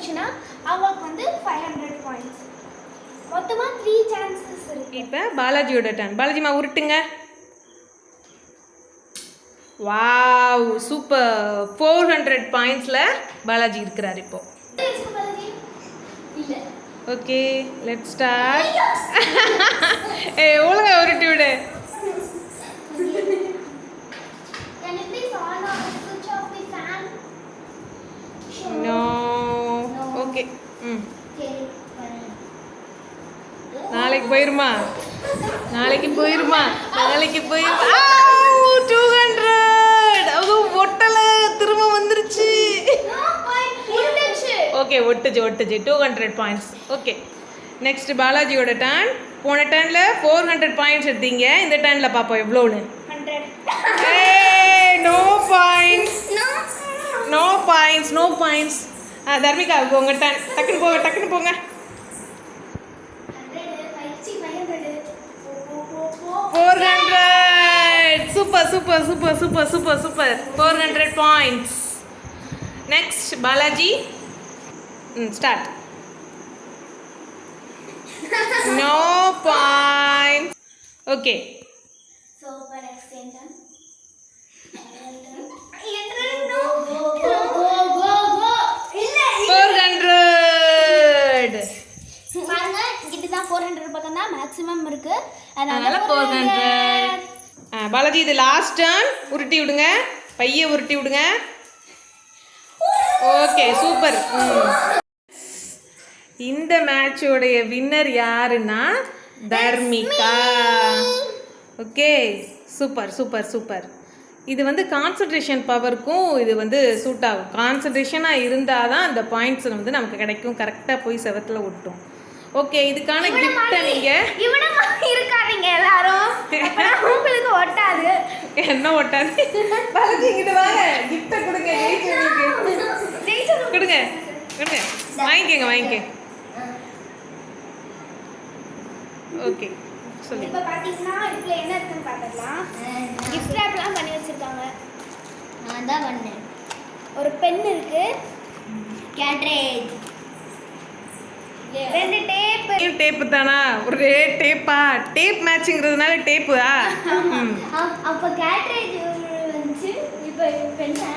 வந்துச்சுன்னா அவங்களுக்கு வந்து 500 பாயிண்ட்ஸ். மொத்தமா 3 சான்சஸ் இருக்கு. இப்போ பாலாஜியோட டர்ன். பாலாஜிமா உருட்டுங்க. Wow super. 400 பாயிண்ட்ஸ்ல பாலாஜி இருக்கிறார் இப்போ. இல்ல. Okay let's start. ஏய் ஒழுங்கா உருட்டி விடு. Can you please on or switch off the fan? No. Okay நாளைக்கு போயிருமா? நாளைக்கு போயிருமா? 200. அதுவும் ஒட்டல திரும்ப வந்துருச்சு. ஓகே ஒட்டுச்சு 200 பாயிண்ட்ஸ். ஓகே நெக்ஸ்ட் பாலாஜியோட டர்ன். போன டர்ன்ல 400 பாயிண்ட்ஸ் எடுத்தீங்க. இந்த டர்ன்ல பாப்போம் எவ்வளோன்னு. 100. No points. No points. Dharmika உங்க டர்ன். டக்குன்னு போங்க. 400. Super 400 points. Next Balaji start. No points. Okay So for extension. 400. பாருங்க இங்கிட்ட தான் 400 பக்கம் தான் மேக்ஸிமம் இருக்கு. அதனால 400. பாலாஜி இது லாஸ்ட் டர்ன். உருட்டி விடுங்க. பைய உருட்டி விடுங்க. Okay super. இந்த மேட்சோடைய வின்னர் யாருன்னா தர்மிகா. Okay super. இது வந்து கான்சன்ட்ரேஷன் பவருக்கும் இது வந்து சூட் ஆகும். கான்சன்ட்ரேஷனாக இருந்தால் தான் அந்த பாயிண்ட்ஸ் வந்து நமக்கு கிடைக்கும். கரெக்டாக போய் செவத்தில் ஒட்டும். ஓகே இதுக்கான கிஃப்ட்டை நீங்கள் இருக்காதீங்க எல்லாரும். உங்களுக்கு ஒட்டாது. என்ன ஒட்டாது? பாலாஜி இங்கிட்ட வாங்க. கிஃப்ட்டை கொடுங்க. கொடுங்க வாங்கிக்கங்க. ஓகே சொல்லி இப்போ பார்த்தீங்கன்னா இதுல என்ன இருக்குன்னு பார்த்துக்கலாம். கிஃப்ட் ரேப்லாம் பண்ணி வச்சிருக்காங்க. நான் தான் பண்ணேன். ஒரு பென் இருக்கு. கேட்ரேஜ். 2 டேப் தானா? ஒரே டேப்பா? டேப் மேட்சிங்கிறதுனால டேப்பா? அப்போ கேட்ரேஜ் வந்துச்சு. இப்போ பெண்ணா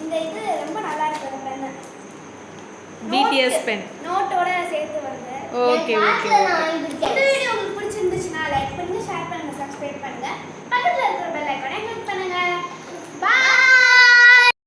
இந்த இது ரொம்ப நல்லா இருக்கு. அந்த பெண்ணு BTS பென் நோட்டோட சேர்த்து வருது. ஓகே இந்த வீடியோ உங்களுக்கு பிடிச்சிருந்துச்சுன்னா லைக் பண்ணுங்க, ஷேர் பண்ணுங்க, சப்ஸ்கிரைப் பண்ணுங்க. பக்கத்துல இருக்கிற பெல் ஐகானை கிளிக் பண்ணுங்க. பை.